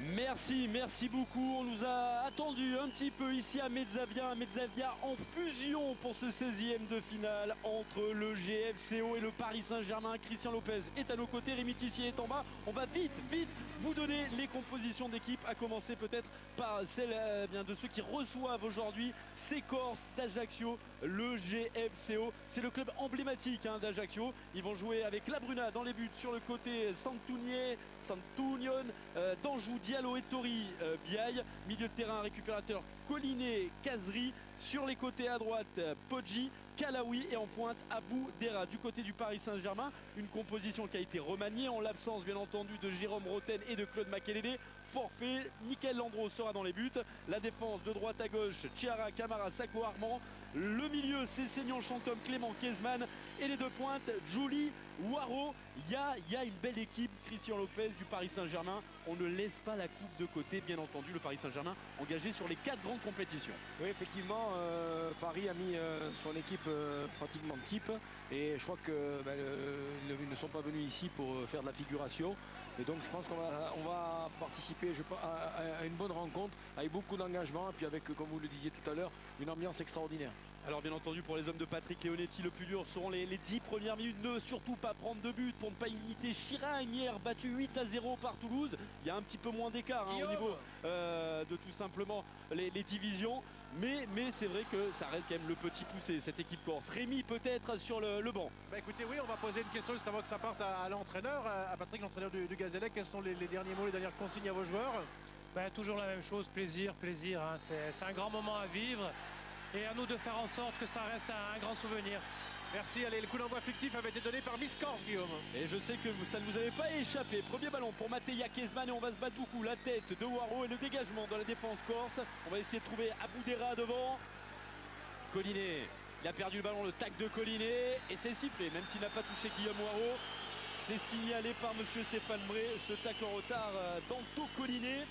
Merci beaucoup. On nous a attendu un petit peu ici à Mezzavia. Mezzavia en fusion pour ce 16e de finale entre le GFCO et le Paris Saint-Germain. Christian Lopez est à nos côtés, Rémi Tissier est en bas. On va vite vous donner les compositions d'équipe, à commencer peut-être par celle bien de ceux qui reçoivent aujourd'hui ces Corses d'Ajaccio, le GFCO. C'est le club emblématique d'Ajaccio. Ils vont jouer avec La Bruna dans les buts sur le côté Santunion, d'Anjou, Diallo et Tori, Biaille. Milieu de terrain récupérateur Collinet, Kazri. Sur les côtés à droite, Poggi, Kalaoui et en pointe Abou Dera. Du côté du Paris Saint-Germain, une composition qui a été remaniée en l'absence bien entendu de Jérôme Roten et de Claude Makelele. Forfait, Nickel Landreau sera dans les buts. La défense de droite à gauche, Chiara, Camara, Sako, Armand. Le milieu, c'est Seignan, Chantôme, Clément, Kezman. Et les deux pointes, Julie, Waro. Il y a une belle équipe, Christian Lopez du Paris Saint-Germain. On ne laisse pas la coupe de côté, bien entendu. Le Paris Saint-Germain engagé sur les 4 grandes compétitions. Oui, effectivement, Paris a mis son équipe pratiquement type. Et je crois qu'ils ne sont pas venus ici pour faire de la figuration. Et donc je pense qu'on va participer à une bonne rencontre avec beaucoup d'engagement. Et puis avec, comme vous le disiez tout à l'heure, une ambiance extraordinaire. Alors bien entendu pour les hommes de Patrick Leonetti, le plus dur seront les 10 premières minutes. Ne surtout pas prendre de but pour ne pas imiter Chirac hier, battu 8-0 par Toulouse. Il y a un petit peu moins d'écart au niveau de tout simplement les divisions. Mais c'est vrai que ça reste quand même le petit poussé, cette équipe corse. Rémi peut-être sur le banc. Écoutez, oui, on va poser une question juste avant que ça parte à l'entraîneur, à Patrick, l'entraîneur du Gazélec. Quels sont les derniers mots, les dernières consignes à vos joueurs? Toujours la même chose, plaisir. C'est un grand moment à vivre. Et à nous de faire en sorte que ça reste un grand souvenir. Merci, allez, le coup d'envoi fictif avait été donné par Miss Corse, Guillaume. Et je sais que ça ne vous avait pas échappé. Premier ballon pour Mattia Kezman et on va se battre beaucoup. La tête de Waro et le dégagement de la défense corse. On va essayer de trouver Abou Dera devant. Collinet, il a perdu le ballon, le tac de Collinet. Et c'est sifflé, même s'il n'a pas touché Guillaume Waro. C'est signalé par monsieur Stéphane Bré. Ce tacle en retard d'Anto Collinet.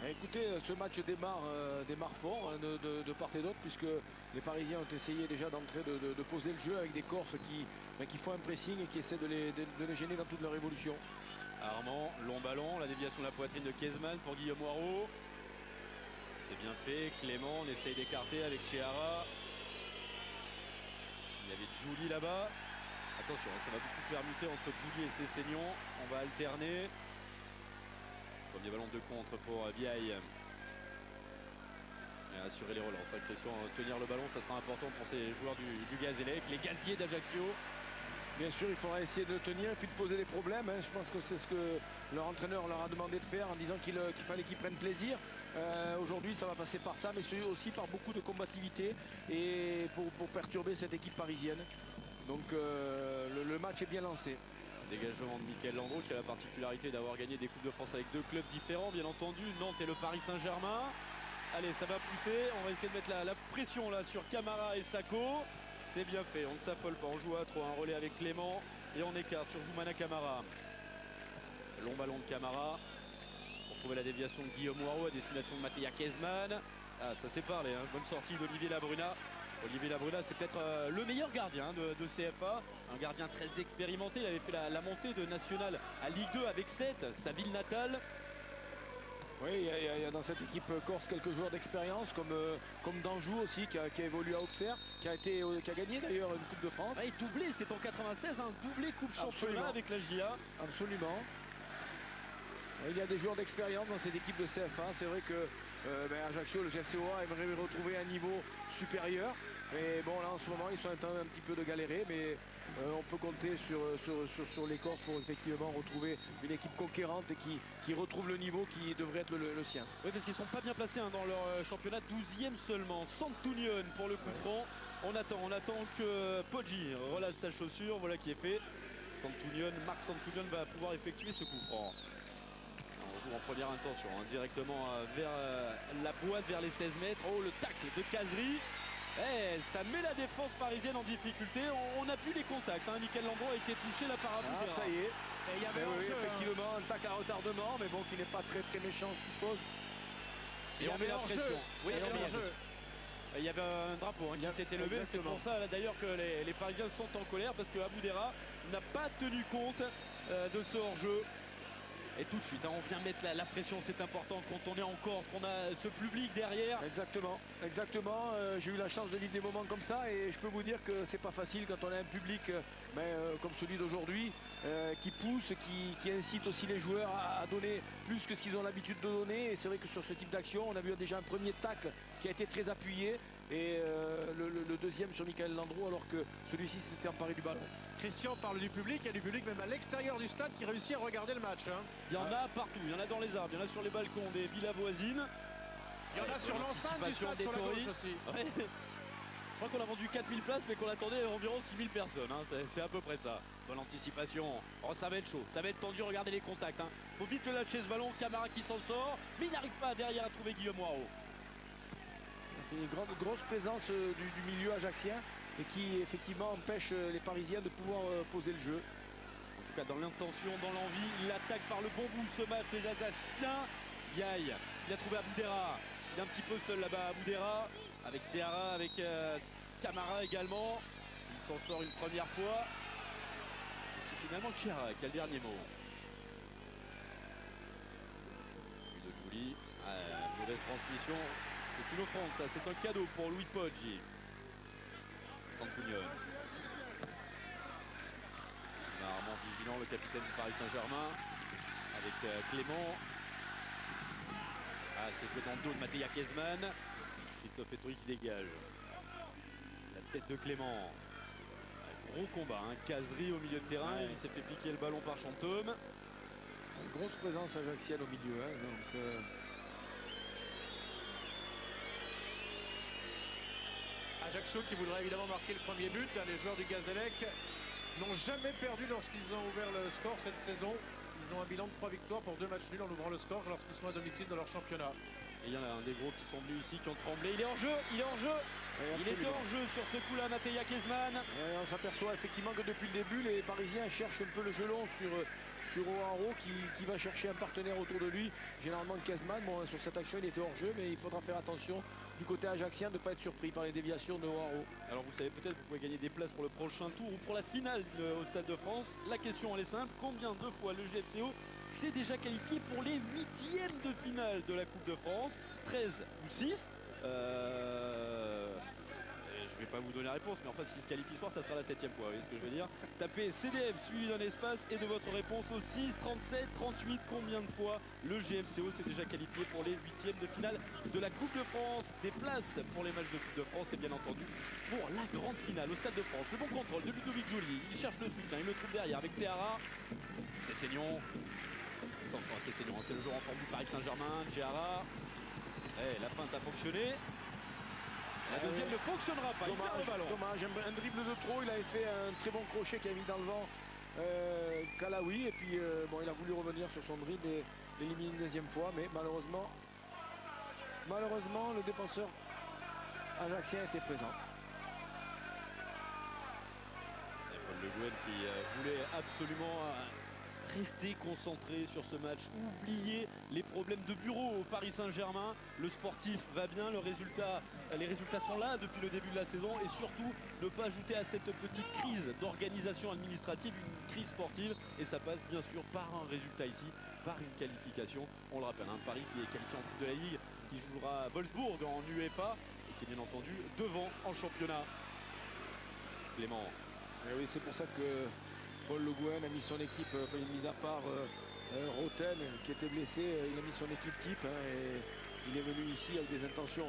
Écoutez, ce match démarre fort de part et d'autre, puisque les Parisiens ont essayé déjà d'entrer, de poser le jeu avec des Corses qui font un pressing et qui essaient de les gêner dans toute leur évolution. Armand, long ballon, la déviation de la poitrine de Kezman pour Guillaume Waro. C'est bien fait, Clément, on essaye d'écarter avec Chiara. Il y avait Julie là-bas. Attention, ça va beaucoup permuter entre Julie et Cessignon. On va alterner. Premier ballon de contre pour Biaille. Et assurer les relances. Christian, tenir le ballon, ça sera important pour ces joueurs du Gazélec, les gaziers d'Ajaccio. Bien sûr, il faudra essayer de tenir et puis de poser des problèmes. Je pense que c'est ce que leur entraîneur leur a demandé de faire en disant qu'il fallait qu'ils prennent plaisir. Aujourd'hui, ça va passer par ça, mais aussi par beaucoup de combativité et pour perturber cette équipe parisienne. Donc le match est bien lancé. Dégagement de Nickel Landreau qui a la particularité d'avoir gagné des Coupes de France avec 2 clubs différents, bien entendu, Nantes et le Paris Saint-Germain. Allez, ça va pousser, on va essayer de mettre la pression là sur Camara et Sako. C'est bien fait, on ne s'affole pas, on joue à 3, un relais avec Clément et on écarte sur Zoumana Camara. Long ballon de Camara pour trouver la déviation de Guillaume Waro à destination de Mattia Kezman. Ah, ça s'est parlé, bonne sortie d'Olivier Labruna. Olivier Labruna, c'est peut-être le meilleur gardien de CFA, un gardien très expérimenté. Il avait fait la montée de National à Ligue 2 avec 7, sa ville natale. Oui, il y a dans cette équipe corse quelques joueurs d'expérience, comme Danjou aussi, qui a évolué à Auxerre, qui a gagné d'ailleurs une Coupe de France. Et doublé, c'est en 96, doublé Coupe Championnat avec la JA. Absolument. Il y a des joueurs d'expérience dans cette équipe de CFA. C'est vrai que Ajaccio, le GFCOA aimerait retrouver un niveau supérieur. Mais bon, là en ce moment, ils sont en train un petit peu de galérer. Mais on peut compter sur les Corses pour effectivement retrouver une équipe conquérante et qui retrouve le niveau qui devrait être le sien. Oui, parce qu'ils ne sont pas bien placés dans leur championnat. 12e seulement. Santunion pour le coup de franc. On attend que Poggi relâche sa chaussure. Voilà qui est fait. Marc Santunion va pouvoir effectuer ce coup franc. On joue en première intention, directement vers la boîte, vers les 16 mètres. Oh, le tacle de Kazri. Ça met la défense parisienne en difficulté. On a pu les contacts. Nickel Landreau a été touché là par Abou Dera. Ça y est. Et il y avait effectivement un tacle à retardement, mais bon, qui n'est pas très méchant, je suppose. Et on met la pression. Oui, il y avait un drapeau qui s'était levé. C'est pour ça d'ailleurs que les Parisiens sont en colère parce que Abou Dera n'a pas tenu compte de ce hors-jeu. Et tout de suite, hein, on vient mettre la pression, c'est important quand on est en Corse, qu'on a ce public derrière. Exactement, exactement. J'ai eu la chance de vivre des moments comme ça et je peux vous dire que c'est pas facile quand on a un public comme celui d'aujourd'hui qui pousse, qui incite aussi les joueurs à donner plus que ce qu'ils ont l'habitude de donner. Et c'est vrai que sur ce type d'action, on a vu déjà un premier tacle qui a été très appuyé et le deuxième sur Michael Landreau alors que celui-ci s'était emparé du ballon. Christian parle du public, il y a du public même à l'extérieur du stade qui réussit à regarder le match. Hein. Il y en a partout, il y en a dans les arbres, il y en a sur les balcons des villas voisines. Il y en a sur l'enceinte du stade sur la gauche aussi. Ouais. Je crois qu'on a vendu 4000 places mais qu'on attendait environ 6000 personnes. Hein. C'est à peu près ça. Bonne anticipation. Oh, ça va être chaud, ça va être tendu, regardez les contacts. Hein. Faut vite le lâcher ce ballon, Camara qui s'en sort, mais il n'arrive pas derrière à trouver Guillaume Waro. Il y a une grosse présence du milieu ajaxien et qui effectivement empêche les Parisiens de pouvoir poser le jeu. En tout cas dans l'intention, dans l'envie, il attaque par le bon bout ce match les Ajaxiens. Yaï, il a trouvé Aboudera. Il est un petit peu seul là-bas Aboudera. Avec Diarra, avec Camara également. Il s'en sort une première fois. Et c'est finalement Diarra qui a le dernier mot. De Julie, mauvaise transmission. C'est une offrande ça, c'est un cadeau pour Louis Poggi. Sampugnon. Rarement vigilant le capitaine du Paris Saint-Germain avec Clément. Ah, c'est joué dans le dos de Mattia Kezman. Christophe Ettori qui dégage. La tête de Clément. Un gros combat, hein. Caserie au milieu de terrain. Ouais. Il s'est fait piquer le ballon par Chantôme. Une grosse présence ajaxienne au milieu. Hein, donc, Ajaccio qui voudrait évidemment marquer le premier but. Les joueurs du Gazélec n'ont jamais perdu lorsqu'ils ont ouvert le score cette saison. Ils ont un bilan de 3 victoires pour 2 matchs nuls en ouvrant le score lorsqu'ils sont à domicile dans leur championnat. Et il y en a un des gros qui sont venus ici, qui ont tremblé. Il est hors jeu, il est hors jeu. Il était hors jeu sur ce coup-là, Mattia Kezman. On s'aperçoit effectivement que depuis le début, les Parisiens cherchent un peu le gelon sur O'Haro qui va chercher un partenaire autour de lui. Généralement Kezman, bon, sur cette action il était hors jeu, mais il faudra faire attention du côté ajaxien de ne pas être surpris par les déviations de O'Haro. Alors vous savez peut-être, vous pouvez gagner des places pour le prochain tour ou pour la finale au Stade de France. La question elle est simple, combien de fois le GFCO s'est déjà qualifié pour les 8e de finale de la Coupe de France? 13 ou 6 je ne vais pas vous donner la réponse, mais enfin s'il se qualifie ce soir, ça sera la 7e fois, vous voyez ce que je veux dire. Tapez CDF suivi d'un espace et de votre réponse au 6, 37, 38. Combien de fois le GFCO s'est déjà qualifié pour les 8e de finale de la Coupe de France? Des places pour les matchs de Coupe de France et bien entendu pour la grande finale au Stade de France. Le bon contrôle de Ludovic Joly, il cherche le soutien, il le trouve derrière avec Théara. C'est Seignon. Attention à Seignon, c'est le joueur en forme du Paris Saint-Germain, Théara. La feinte a fonctionné. La deuxième ne fonctionnera pas, dommage, il perd le ballon. Dommage, un dribble de trop, il avait fait un très bon crochet qui a mis dans le vent Kalawi et puis bon, il a voulu revenir sur son dribble et l'éliminer une deuxième fois, mais malheureusement le défenseur ajaxien était présent. Et Paul Le Guen qui voulait absolument rester concentré sur ce match, oublier les problèmes de bureau au Paris Saint-Germain. Le sportif va bien, les résultats sont là depuis le début de la saison et surtout ne pas ajouter à cette petite crise d'organisation administrative une crise sportive, et ça passe bien sûr par un résultat ici, par une qualification. On le rappelle, hein, Paris qui est qualifié en Coupe de la Ligue, qui jouera à Wolfsburg en UEFA et qui est bien entendu devant en championnat. Clément. Et oui, c'est pour ça que Paul Le Guen a mis son équipe, mis à part Roten qui était blessé, il a mis son équipe type et il est venu ici avec des intentions.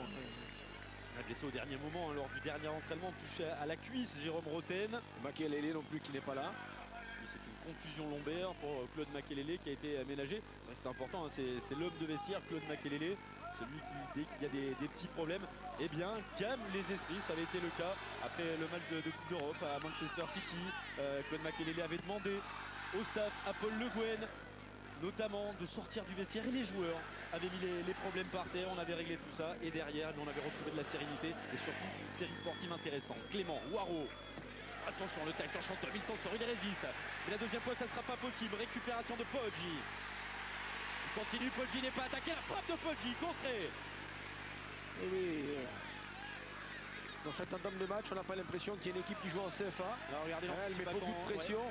Il a blessé au dernier moment, hein, lors du dernier entraînement, touché à la cuisse, Jérôme Roten. Makelele non plus qui n'est pas là. C'est une contusion lombaire pour Claude Makelele qui a été aménagé. C'est vrai que c'est important, hein, c'est l'homme de vestiaire, Claude Makelele, celui qui, dès qu'il y a des petits problèmes, eh bien, calme les esprits. Ça avait été le cas après le match de Coupe d'Europe à Manchester City. Claude Makelele avait demandé au staff, à Paul Le Guen, notamment de sortir du vestiaire, et les joueurs avaient mis les problèmes par terre. On avait réglé tout ça et derrière on avait retrouvé de la sérénité et surtout une série sportive intéressante. Clément, Waro, attention le taille sur Chantôme, il s'en sort, il résiste, mais la deuxième fois ça sera pas possible. Récupération de Poggi, il continue, Poggi n'est pas attaqué, la frappe de Poggi contrée. Et oui, dans cette entame de match on n'a pas l'impression qu'il y a une équipe qui joue en CFA. Alors regardez, elle met beaucoup de pression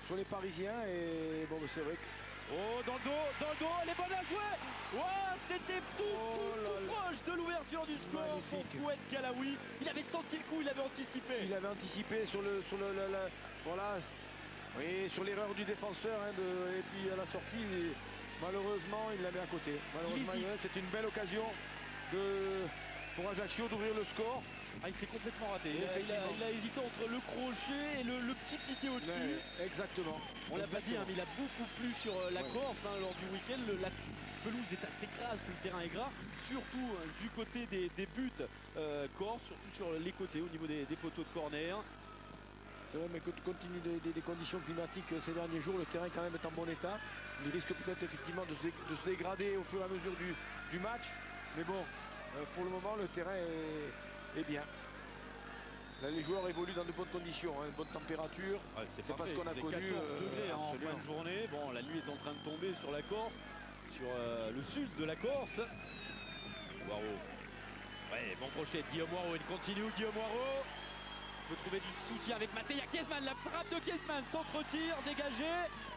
sur les Parisiens et bon, c'est vrai que Oh, dans le dos, elle est bonne à jouer. Ouah, c'était tout proche de l'ouverture du score pour Magnifique. Fouad Kalaoui. Il avait senti le coup, il avait anticipé. Il avait anticipé sur voilà, oui, sur l'erreur du défenseur et puis à la sortie, malheureusement, il la met à côté. Malheureusement, hésite. c'est une belle occasion pour Ajaccio d'ouvrir le score. Ah, il s'est complètement raté. Effectivement. Il a hésité entre le crochet et le petit piqué au-dessus. Ouais, exactement. On l'a pas dit, hein, mais il a beaucoup plu sur la Ouais. Corse lors du week-end. La pelouse est assez grasse, le terrain est gras, surtout du côté des buts corse, surtout sur les côtés au niveau des poteaux de corner. C'est vrai, mais compte tenu des conditions climatiques ces derniers jours, le terrain quand même est en bon état. Il risque peut-être effectivement de se dégrader au fur et à mesure du match. Mais bon, pour le moment, le terrain est bien. Là, les joueurs évoluent dans de bonnes conditions, de bonnes températures. C'est pas ce qu'on a connu. 14 degrés en absolument. fin de journée. Bon, la nuit est en train de tomber sur la Corse, sur le sud de la Corse. Waro. Ouais, bon crochet de Guillaume Waro. Il continue Guillaume Waro. On peut trouver du soutien avec Matej Kezman. La frappe de Kezman, centre-tir, dégagé.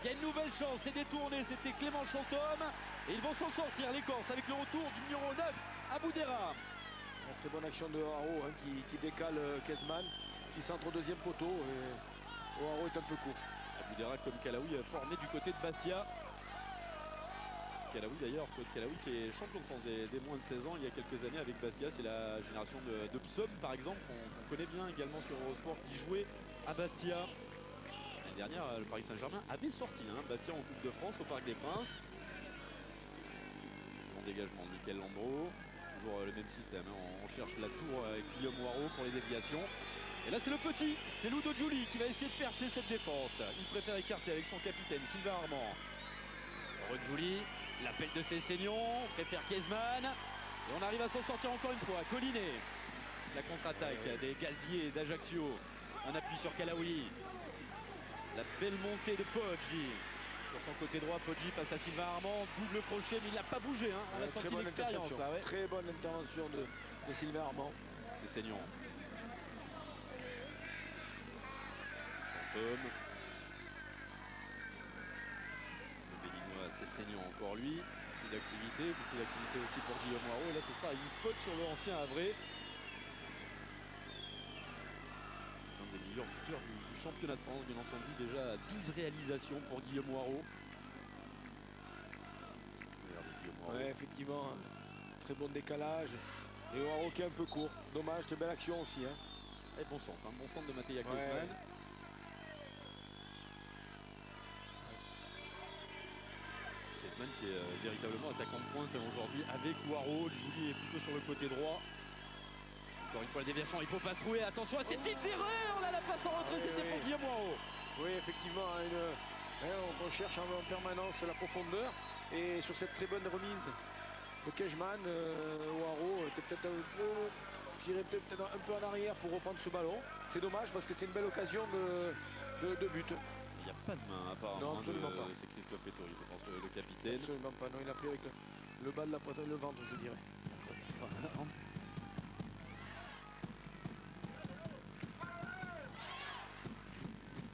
Il y a une nouvelle chance, c'est détourné. C'était Clément Chantôme. Et ils vont s'en sortir, les Corses, avec le retour du numéro 9, Aboudera. Une très bonne action de Haro qui décale Kezman, qui centre au deuxième poteau. Et Haro est un peu court. Aboudera comme Kalaoui formé du côté de Bastia. Kalaoui d'ailleurs, Fouad Kalaoui qui est champion de France des moins de 16 ans il y a quelques années avec Bastia. C'est la génération de Psom par exemple, qu'on connaît bien également sur Eurosport, qui jouait à Bastia. L'année dernière, le Paris Saint-Germain avait sorti Bastia en Coupe de France au Parc des Princes. Bon dégagement de Michael Landreau. Toujours le même système, on cherche la tour avec Guillaume Waro pour les déviations. Et là c'est le petit, c'est Ludo Giuli qui va essayer de percer cette défense. Il préfère écarter avec son capitaine Sylvain Armand. Heureux de Giuli, l'appel de Cessignon, préfère Kezman. Et on arrive à s'en sortir encore une fois. Collinet, la contre-attaque des gaziers d'Ajaccio. Un appui sur Kalaoui. La belle montée de Poggi. Sur son côté droit, Poggi face à Sylvain Armand. Double crochet, mais il n'a pas bougé. On a Très senti bonne l'expérience interception. là. Ouais. Très bonne intervention de Sylvain Armand. Cessignon. Chantôme. Le Béninois Cessignon encore lui. Beaucoup d'activité aussi pour Guillaume Waro. Et là ce sera une faute sur le ancien Havrais. Un des meilleurs buteurs du championnat de France, bien entendu, déjà à 12 réalisations pour Guillaume Waro. Regardez Guillaume Waro. Ouais, effectivement, très bon décalage. Et Haro qui est un peu court. Dommage, très belle action aussi. Et bon centre de Matej Kezman. Ouais. Kezman qui est véritablement attaquant de pointe aujourd'hui avec Waro. Julie est plutôt sur le côté droit. Encore une fois la déviation, il faut pas se trouver. Attention à ces petites erreurs. Là la passe en retrait, c'était pour Guillaume Waro. Oui, effectivement, on cherche en permanence la profondeur. Et sur cette très bonne remise de Kezman, Haro était peut-être un peu, je dirais peut-être un peu en arrière pour reprendre ce ballon. C'est dommage parce que c'était une belle occasion de but. Il n'y a pas de main apparemment. Non, absolument pas. C'est Christophe Ettori, je pense, le capitaine. Absolument pas, non, il a pris avec le bas de la poitrine, le ventre, je dirais.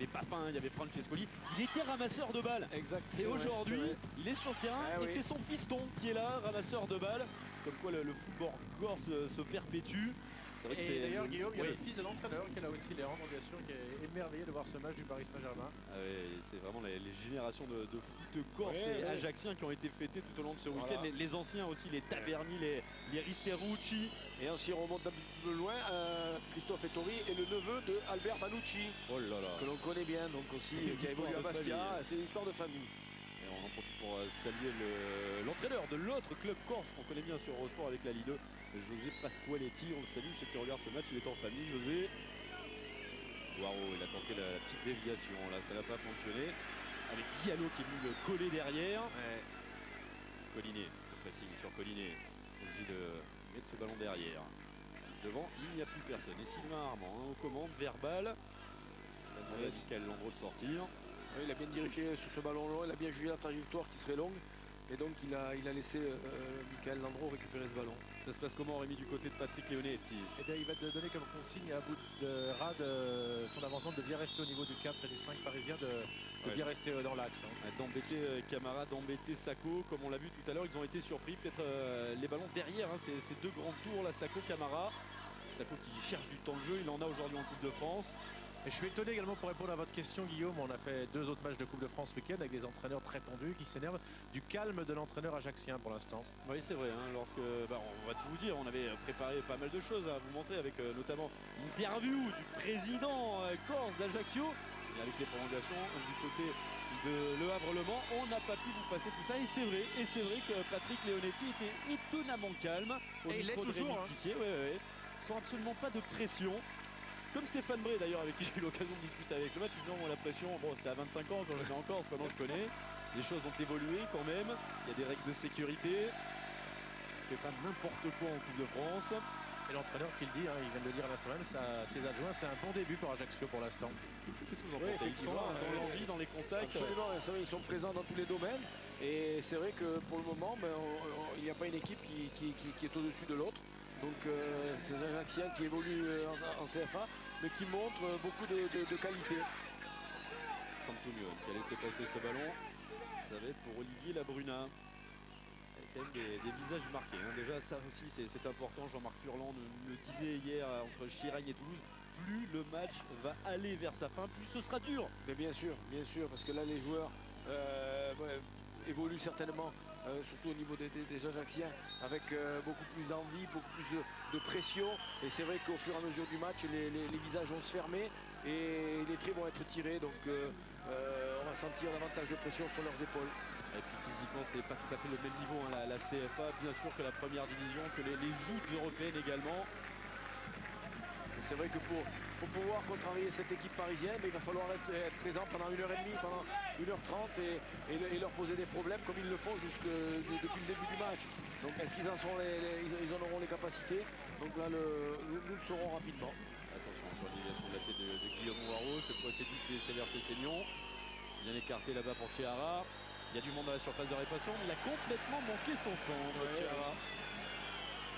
Mais Papin, il y avait Francescoli. Il était ramasseur de balles. Exact. Et aujourd'hui, il est sur le terrain Ah et oui. c'est son fiston qui est là, ramasseur de balles. Comme quoi le football corse se perpétue. C'est vrai que Et c'est d'ailleurs, Guillaume, il y a oui. le fils de l'entraîneur qui est là aussi, Léandre Gation, qui est émerveillé de voir ce match du Paris Saint-Germain. Ah ouais, c'est vraiment les générations de foot corse Ouais, et ouais. ajaxiens qui ont été fêtées tout au long de ce Voilà. week-end. Les anciens aussi, les Taverni, les Risterucci. Et on s'y remonte un petit peu loin, Christophe Ettori est le neveu de Albert Manucci, Oh là là. que l'on connaît bien, donc aussi, Une qui a histoire évolué à de Bastia. famille. C'est l'histoire de famille. Et on en profite pour saluer l'entraîneur de l'autre club corse qu'on connaît bien sur Eurosport avec la Ligue 2, José Pasqualetti. On le salue, je sais qu'il regarde ce match, il est en famille. José. Waro, il a tenté la petite déviation, là ça n'a pas fonctionné. Avec Diallo qui est venu le coller derrière. Collinet, le pressing sur Collinet. Obligé de mettre ce ballon derrière. Devant, il n'y a plus personne. Et Sylvain Armand aux commandes, verbal. Il a demandé à Yes. Michael Landreau de sortir. Oui, il a bien dirigé sur ce ballon long, il a bien jugé la trajectoire qui serait longue. Et donc il a laissé Michael Landreau récupérer ce ballon. Ça se passe comment, Rémi, du côté de Patrick Leonetti? Eh bien, il va te donner comme consigne à bout de rade son avancante de bien rester au niveau du 4 et du 5 parisien, de bien rester dans l'axe. D'embêter Camara, d'embêter Sako, comme on l'a vu tout à l'heure, ils ont été surpris. Peut-être les ballons derrière, hein, ces deux grands tours, là, Sako, Camara. Sako qui cherche du temps de jeu, il en a aujourd'hui en Coupe de France. Et je suis étonné également, pour répondre à votre question, Guillaume, on a fait 2 autres matchs de Coupe de France ce week-end avec des entraîneurs très tendus qui s'énervent du calme de l'entraîneur ajaxien pour l'instant. Oui, c'est vrai, hein, on va tout vous dire, on avait préparé pas mal de choses à vous montrer avec notamment l'interview du président corse d'Ajaccio. Et avec les prolongations du côté de Le Havre-Le Mans, on n'a pas pu vous passer tout ça. Et c'est vrai que Patrick Leonetti était étonnamment calme. Et il l'est toujours. Ouais. Sans absolument pas de pression. Comme Stéphane Bré d'ailleurs, avec qui j'ai eu l'occasion de discuter avec le match, il dit non, la pression, bon, c'était à 25 ans quand j'étais en Corse, maintenant je connais. Les choses ont évolué quand même, il y a des règles de sécurité. Il ne fait pas n'importe quoi en Coupe de France. Et l'entraîneur qui le dit, hein, il vient de le dire à l'instant même, ses adjoints, c'est un bon début pour Ajaccio pour l'instant. Qu'est-ce que vous en pensez? Ils sont dans l'envie, dans les contacts. Absolument, ils sont présents dans tous les domaines. Et c'est vrai que pour le moment, il n'y a pas une équipe qui est au-dessus de l'autre. Donc ces Ajaxiens qui évoluent en CFA, mais qui montrent beaucoup de qualité. Santonio qui a laissé passer ce ballon. Ça va être pour Olivier Labruna. Il y a quand même des visages marqués. Hein. Déjà, ça aussi, c'est important. Jean-Marc Furlan le disait hier entre Chiragne et Toulouse. Plus le match va aller vers sa fin, plus ce sera dur. Mais bien sûr, parce que là, les joueurs évoluent certainement. Surtout au niveau des Ajaxiens, avec beaucoup plus d'envie, beaucoup plus de pression. Et c'est vrai qu'au fur et à mesure du match, les visages vont se fermer et les traits vont être tirés. Donc on va sentir davantage de pression sur leurs épaules. Et puis physiquement, c'est pas tout à fait le même niveau, hein, la CFA, bien sûr, que la première division, que les joutes européennes également. C'est vrai que pour pouvoir contrarier cette équipe parisienne, il va falloir être présent pendant 1h30, pendant 1h30 et leur poser des problèmes comme ils le font depuis le début du match. Donc est-ce qu'ils en auront les capacités? Donc là, nous le saurons rapidement. Attention, encore déviation de la tête de Guillaume Waro. Cette fois, c'est Dupuis et Sévère Cessignon. Bien écarté là-bas pour Chiara. Il y a du monde à la surface de réparation, mais il a complètement manqué son centre, Chiara.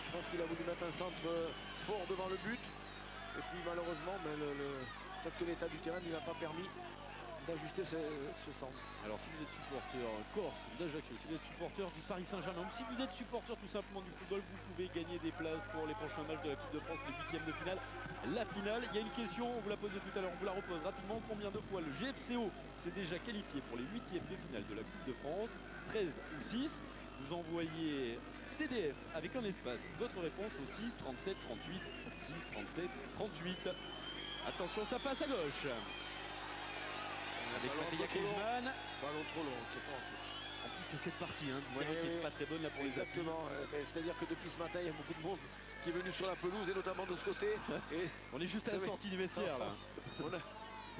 Je pense qu'il a voulu mettre un centre fort devant le but. Et puis malheureusement, peut-être que l'état du terrain ne lui a pas permis d'ajuster ce centre. Alors si vous êtes supporter corse d'Ajaccio, si vous êtes supporter du Paris Saint-Germain, ou si vous êtes supporter tout simplement du football, vous pouvez gagner des places pour les prochains matchs de la Coupe de France, les 8e de finale, la finale. Il y a une question, on vous l'a posée tout à l'heure, on vous la repose rapidement. Combien de fois le GFCO s'est déjà qualifié pour les 8e de finale de la Coupe de France? 13 ou 6? Vous envoyez CDF avec un espace votre réponse au 6 37 38 6 37 38. Attention, ça passe à gauche avec Mattia Griezmann. Ballon trop long, très fort. En plus c'est cette partie hein, du terrain qui n'est pas très bonne là pour exactement. C'est-à-dire que depuis ce matin il y a beaucoup de monde qui est venu sur la pelouse et notamment de ce côté. Et on est juste à la sortie du vestiaire là.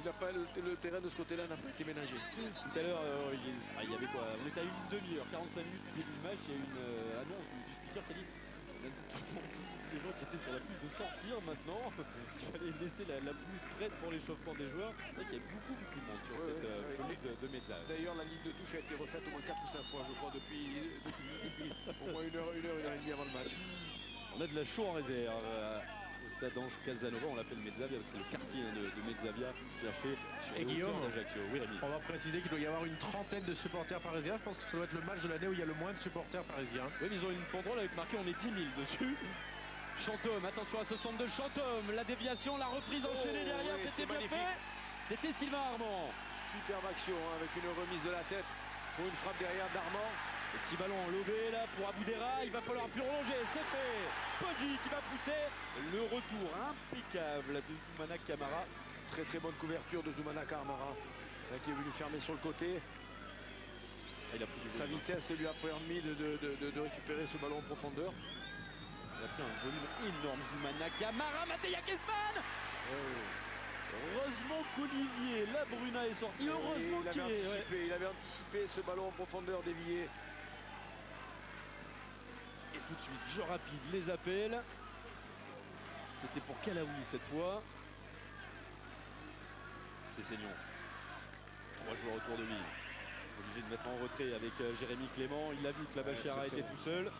Le terrain de ce côté-là n'a pas été ménagé. Tout à l'heure, il y avait quoi? On était à une demi-heure, 45 minutes du début du match. Il y a eu une annonce du speaker qui a dit tous les gens qui étaient sur la pelouse de sortir maintenant. Il fallait laisser la pelouse prête pour l'échauffement des joueurs. C'est vrai qu'il y a beaucoup de monde sur cette pelouse de Mezza. D'ailleurs, la ligne de touche a été refaite au moins 4 ou 5 fois, je crois, depuis au moins une heure et demie avant le match. On a de la chaux en réserve. Au stade Ange Casanova, on l'appelle Mezzavia, c'est le quartier de Mezzavia perché sur les hauteurs d'Ajaccio. Oui, Rémi. On va préciser qu'il doit y avoir une trentaine de supporters parisiens. Je pense que ça doit être le match de l'année où il y a le moins de supporters parisiens. Oui, ils ont une banderole avec marqué on est 10 000 dessus. Chantôme, attention à ce centre de Chantôme, la déviation, la reprise enchaînée derrière, oui, c'était bien magnifique. fait. C'était Sylvain Armand. Superbe action hein, avec une remise de la tête pour une frappe derrière d'Armand. Le petit ballon lobé là pour Aboudera, il va falloir prolonger, c'est fait. Poggi qui va pousser. Le retour impeccable de Zoumana Camara. Très très bonne couverture de Zoumana Camara qui est venu fermer sur le côté. Il a pris sa vitesse lui a permis de récupérer ce ballon en profondeur. Il a pris un volume énorme, Zoumana Camara, Mattia Griezmann. Heureusement qu'Olivier Labruna est sorti. Heureusement il avait anticipé ce ballon en profondeur dévié. Et tout de suite, jeu rapide, les appels. C'était pour Kalaoui cette fois. C'est Seignon. 3 joueurs autour de lui. Obligé de mettre en retrait avec Jérémy Clément. Il a vu que la Bachara était tout seul.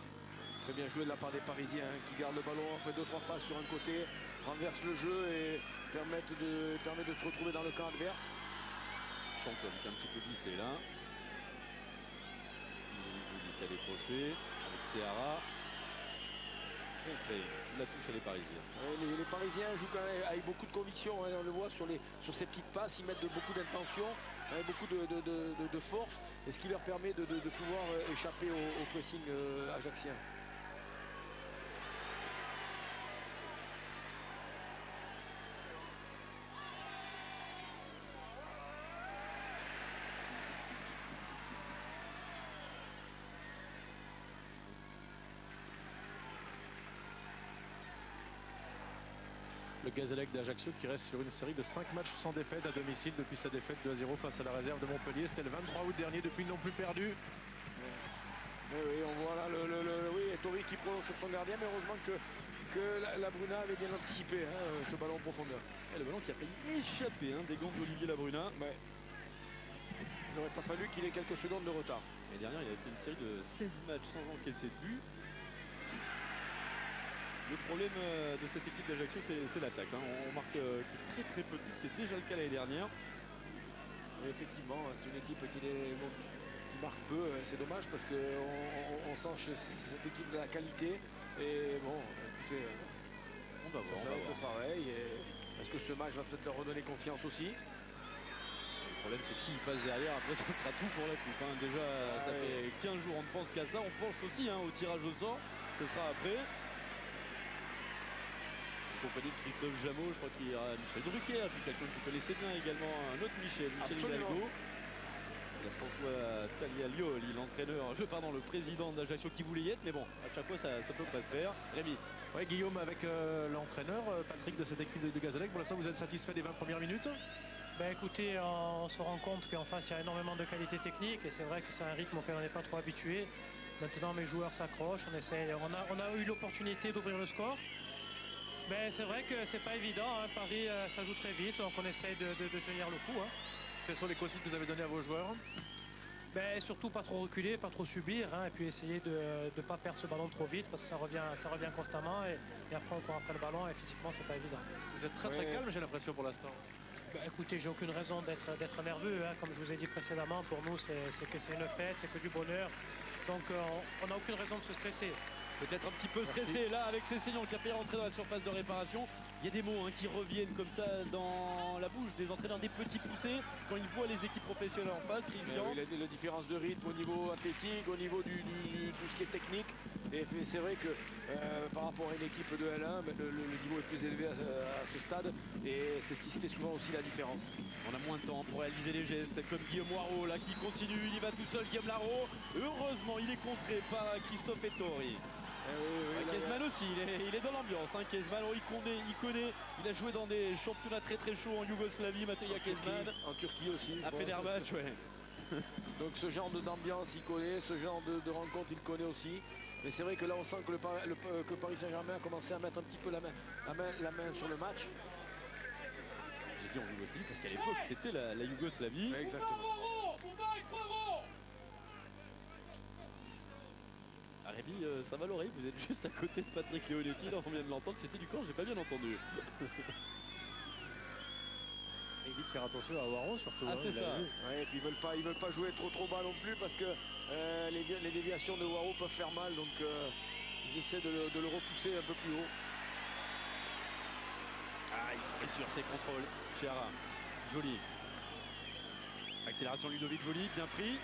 Très bien joué de la part des Parisiens qui gardent le ballon après 2-3 passes sur un côté, renversent le jeu et permet de se retrouver dans le camp adverse. Chanton qui a un petit peu glissé là. Joly qui a décroché avec Seara. Contré, la touche à les Parisiens. Les Parisiens jouent quand même avec beaucoup de conviction, hein, on le voit sur ces petites passes, ils mettent beaucoup d'intention, avec beaucoup de force, et ce qui leur permet de pouvoir échapper au pressing ajaxien. Le Gazélec d'Ajaccio qui reste sur une série de 5 matchs sans défaite à domicile depuis sa défaite 2-0 face à la réserve de Montpellier. C'était le 23 août dernier, depuis ils n'ont plus perdu. Oui, on voit là Ettori qui prolonge sur son gardien, mais heureusement que la Bruna avait bien anticipé ce ballon en profondeur. Et le ballon qui a failli échapper des gants d'Olivier Labruna. Ouais. Il n'aurait pas fallu qu'il ait quelques secondes de retard. L'année dernière, il avait fait une série de 16 matchs sans encaisser de but. Le problème de cette équipe d'Ajaccio, c'est l'attaque. On marque très très peu de buts. C'est déjà le cas l'année dernière. Et effectivement, c'est une équipe qui marque peu. C'est dommage parce qu'on sent chez cette équipe de la qualité. Et bon, écoutez, on va voir. Ça va être le travail. Est-ce que ce match va peut-être leur redonner confiance aussi? Le problème, c'est que s'ils passent derrière, après, ça sera tout pour la coupe. Déjà, ça fait 15 jours, on ne pense qu'à ça. On pense aussi au tirage au sort. Ce sera après. Compagnie de Christophe Jameau, je crois qu'il y aura Michel Drucker, puis quelqu'un que vous connaissez bien également, un autre Michel Hidalgo. Il y a François Taglialioli, le président d'Ajaccio qui voulait y être, mais bon, à chaque fois ça peut pas se faire. Rémi. Oui, Guillaume, avec l'entraîneur, Patrick de cette équipe de Gazélec, pour l'instant vous êtes satisfait des 20 premières minutes? Écoutez, on se rend compte qu'en face il y a énormément de qualité technique et c'est vrai que c'est un rythme auquel on n'est pas trop habitué. Maintenant mes joueurs s'accrochent, on a eu l'opportunité d'ouvrir le score. C'est vrai que c'est pas évident, Paris ça joue très vite, donc on essaye de tenir le coup. Quelles sont les consignes que vous avez données à vos joueurs? Surtout pas trop reculer, pas trop subir, et puis essayer de ne pas perdre ce ballon trop vite parce que ça revient constamment et après on court après le ballon et physiquement c'est pas évident. Vous êtes très calme, j'ai l'impression pour l'instant. Écoutez, j'ai aucune raison d'être nerveux, comme je vous ai dit précédemment, pour nous c'est une fête, c'est que du bonheur, donc on n'a aucune raison de se stresser. Peut-être un petit peu stressé là avec Cessignon qui a fait rentrer dans la surface de réparation. Il y a des mots qui reviennent comme ça dans la bouche des entraîneurs, des petits poussés quand ils voient les équipes professionnelles en face. Christian, la différence de rythme au niveau athlétique, au niveau tout ce qui est technique. Et c'est vrai que par rapport à une équipe de L1, le niveau est plus élevé à ce stade. Et c'est ce qui se fait souvent aussi la différence. On a moins de temps pour réaliser les gestes comme Guillaume Waro là qui continue, il y va tout seul, Guillaume Larreau. Heureusement, il est contré par Christophe Ettori. Kezman aussi, il est dans l'ambiance. Kezman, il connaît, il a joué dans des championnats très très chauds en Yougoslavie, Mateja Kezman. En Turquie aussi. À Fenerbahçe, ouais. Donc ce genre d'ambiance, il connaît, ce genre de rencontre, il connaît aussi. Mais c'est vrai que là, on sent que Paris Saint-Germain a commencé à mettre un petit peu la main sur le match. J'ai dit en Yougoslavie parce qu'à l'époque, c'était la Yougoslavie. Exactement. Rémi, ça va l'oreille, vous êtes juste à côté de Patrick Leonetti, là on vient de l'entendre, c'était du camp, j'ai pas bien entendu. Il dit de faire attention à Waro surtout. C'est ça. Ouais, et puis ils veulent pas jouer trop bas non plus parce que les déviations de Waro peuvent faire mal, donc ils essaient de le repousser un peu plus haut. Il fait sur ses contrôles. Chiara, Joly. Accélération Ludovic Joly, bien pris.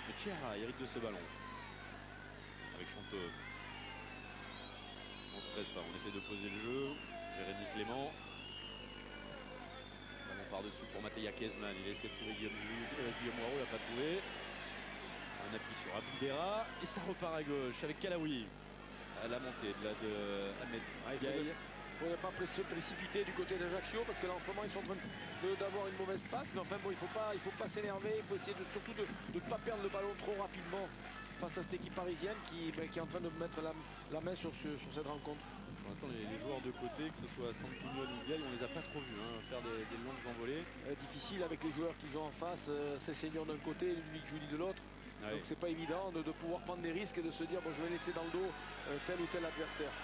Mais Chiara hérite de ce ballon. Avec Chanteux. On se presse pas, on essaie de poser le jeu. Jérémy Clément. Ballon par-dessus pour Mateja Kezman. Il a essayé de trouver Guillaume Waro, il n'a pas trouvé. Un appui sur Aboudera. Et ça repart à gauche avec Kalaoui. À la montée de Ahmed Gaï. Il ne faudrait pas se précipiter du côté d'Ajaccio parce que là en ce moment ils sont en train d'avoir une mauvaise passe. Mais enfin bon, il faut pas s'énerver. Il faut essayer surtout de ne pas perdre le ballon trop rapidement face à cette équipe parisienne qui est en train de mettre la main sur cette rencontre. Pour l'instant, les joueurs de côté, que ce soit Sampignon ou Gaille, on les a pas trop vus faire des longues envolées. Difficile avec les joueurs qu'ils ont en face, Cessignon d'un côté et Ludovic Julie de l'autre. Ah Donc c'est pas évident de pouvoir prendre des risques et de se dire bon, je vais laisser dans le dos tel ou tel adversaire.